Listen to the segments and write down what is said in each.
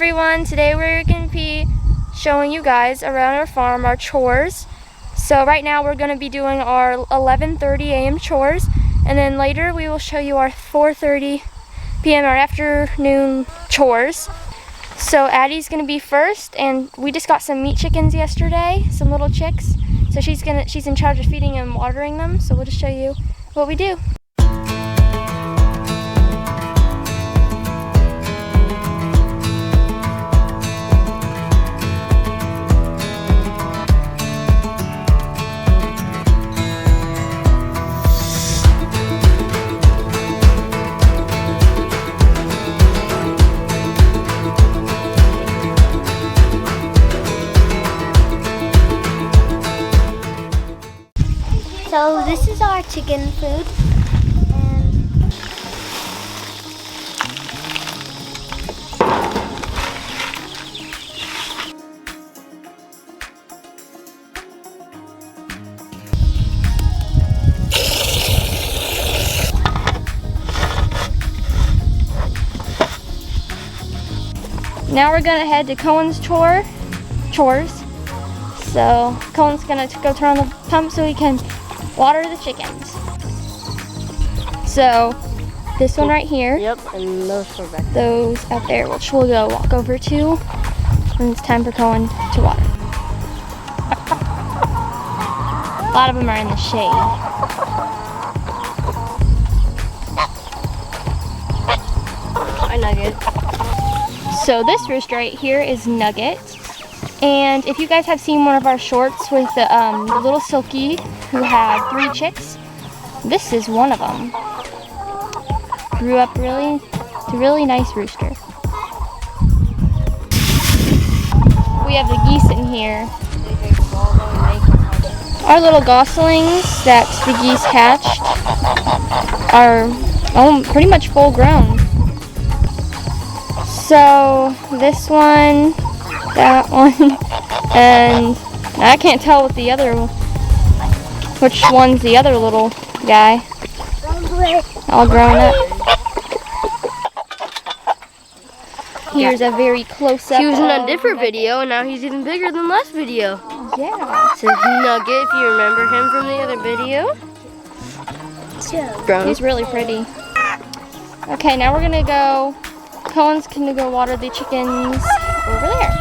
everyone, today we're going to be showing you guys around our farm our chores. So right now we're going to be doing our 11:30 a.m. chores, and then later we will show you our 4:30 p.m. our afternoon chores. So Addie's going to be first, and we just got some meat chickens yesterday, some little chicks. So she's in charge of feeding and watering them. So we'll just show you what we do. So this is our chicken food. Now we're gonna head to Cohen's chores. So Cohen's gonna go turn on the pump so he can water the chickens. So this one right here. Yep, and those are back. Those out there, which we'll go walk over to when it's time for Cohen to water. A lot of them are in the shade. Hi, Nugget. So this rooster right here is Nugget. And if you guys have seen one of our shorts with the little Silky who had 3 chicks, this is one of them. Grew up a really nice rooster. We have the geese in here. Our little goslings that the geese hatched are pretty much full grown. So this one, that one, and I can't tell what the other, which one's the other little guy. All grown up. Here's a very close-up. He was in a different video, and now he's even bigger than last video. Yeah. So Nugget, if you remember him from the other video. He's really pretty. Okay, now we're gonna go. Cohen's gonna go water the chickens over there.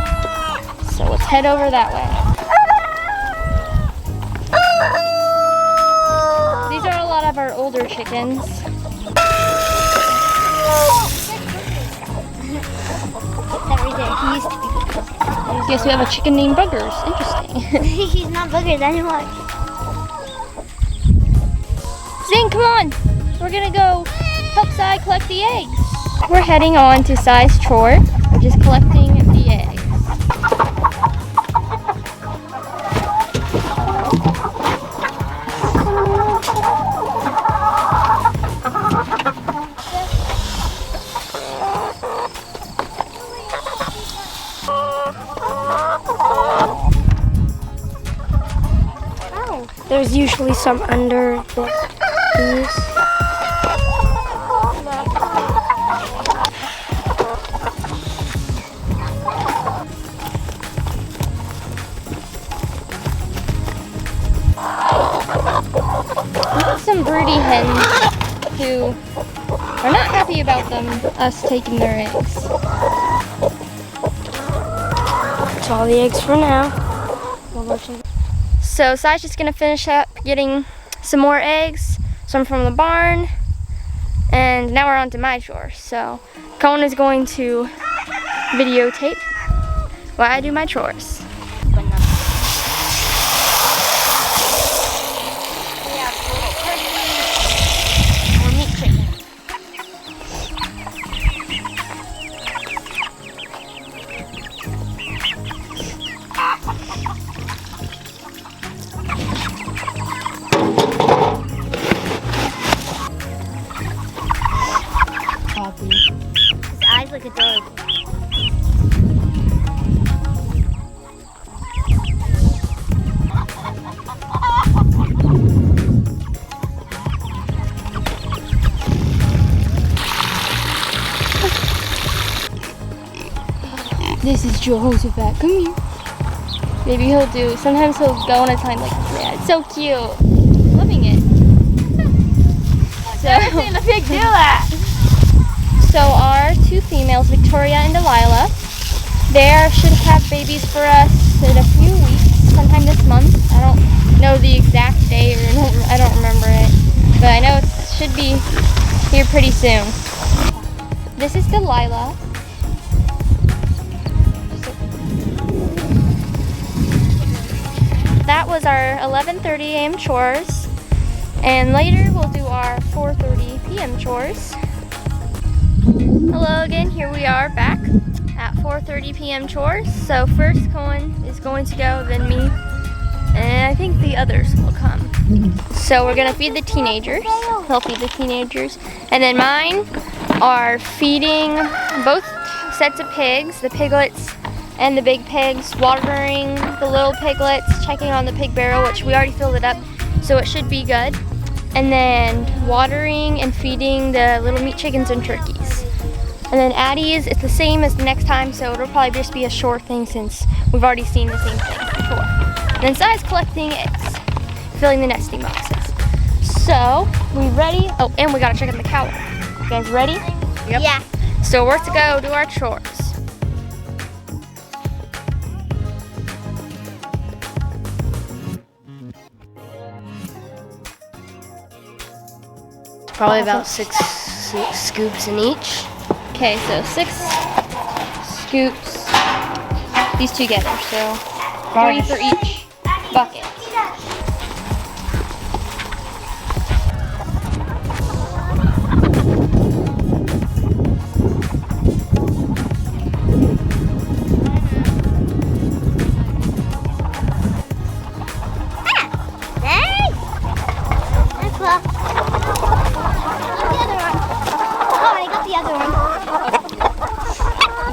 So let's head over that way. These are a lot of our older chickens. He used to be. Yes, we have a chicken named Buggers. Interesting. He's not Buggers anymore. Zane, come on! We're gonna go help Sai collect the eggs. We're heading on to Sai's chore, which is collecting the eggs. There's usually some under these. Some broody hens who are not happy about us taking their eggs. That's all the eggs for now. So Sai's just gonna finish up getting some more eggs, some from the barn, and now we're on to my chore. So Cohen is going to videotape while I do my chores. His eyes look adorable. This is Jehoshaphat. Come here. Maybe he'll do. Sometimes he'll go on his hind legs. Yeah, it's so cute. Loving it. So Never seen a pig do that. So our two females, Victoria and Delilah, they should have babies for us in a few weeks, sometime this month. I don't know the exact date, or I don't remember it, but I know it should be here pretty soon. This is Delilah. That was our 11:30 a.m. chores, and later we'll do our 4:30 p.m. chores. Hello again, here we are back at 4:30 p.m. chores. So first Cohen is going to go, then me, and I think the others will come. So we're gonna feed the teenagers. He'll feed the teenagers. And then mine are feeding both sets of pigs, the piglets and the big pigs, watering the little piglets, checking on the pig barrel, which we already filled it up, so it should be good. And then watering and feeding the little meat chickens and turkeys. And then Addie's, it's the same as the next time, so it'll probably just be a short thing since we've already seen the same thing before. And then Sai's collecting eggs, filling the nesting boxes. So, we ready? Oh, and we gotta check out the cow. You guys ready? Yep. Yeah. So we're to go do our chores. Probably about six scoops in each. Okay, so 6 scoops, these together, so 3 for each bucket.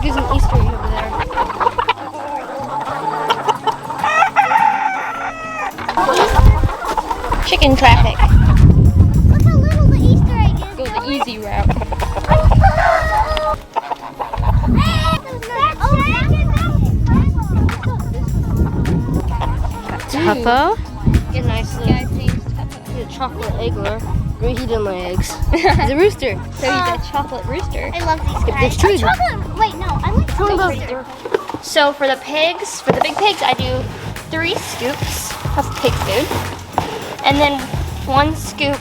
There's an Easter egg over there. Chicken traffic. Look how little the Easter egg is. Go the easy route. Tuppo. Get nice He's a chocolate egger. He didn't lay eggs. He's a rooster. So he's a chocolate rooster. I love these guys. It's true. Chocolate. Wait, no. I like chocolate. So for the pigs, for the big pigs, I do 3 scoops of pig food. And then 1 scoop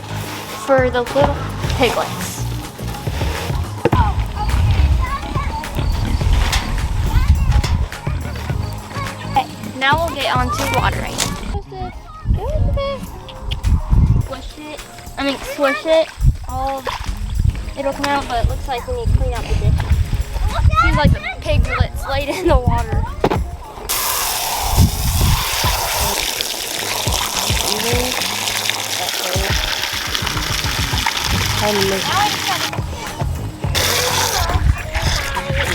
for the little piglets. Okay, now we'll get on to watering. Squish it. I mean, swish it. It'll come out, but it looks like we need to clean out the dish. Seems like the piglets laid in the water.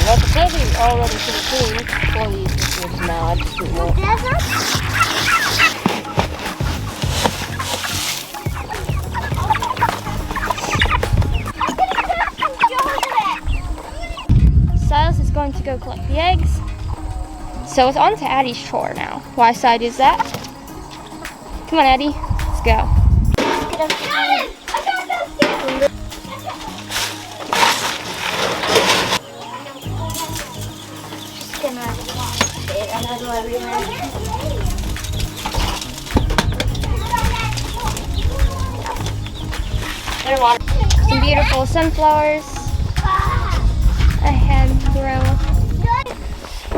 Well, the candy's already pretty clean before these dishes now. I just do more. Silas is going to go collect the eggs. So it's on to Addie's chore now. Why side is that? Come on, Addie. Let's go. There's water. Some beautiful sunflowers I had grown.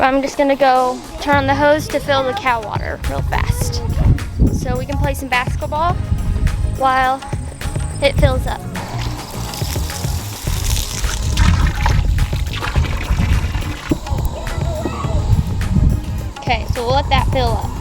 I'm just gonna go turn on the hose to fill the cow water real fast, so we can play some basketball while it fills up. Okay, so we'll let that fill up.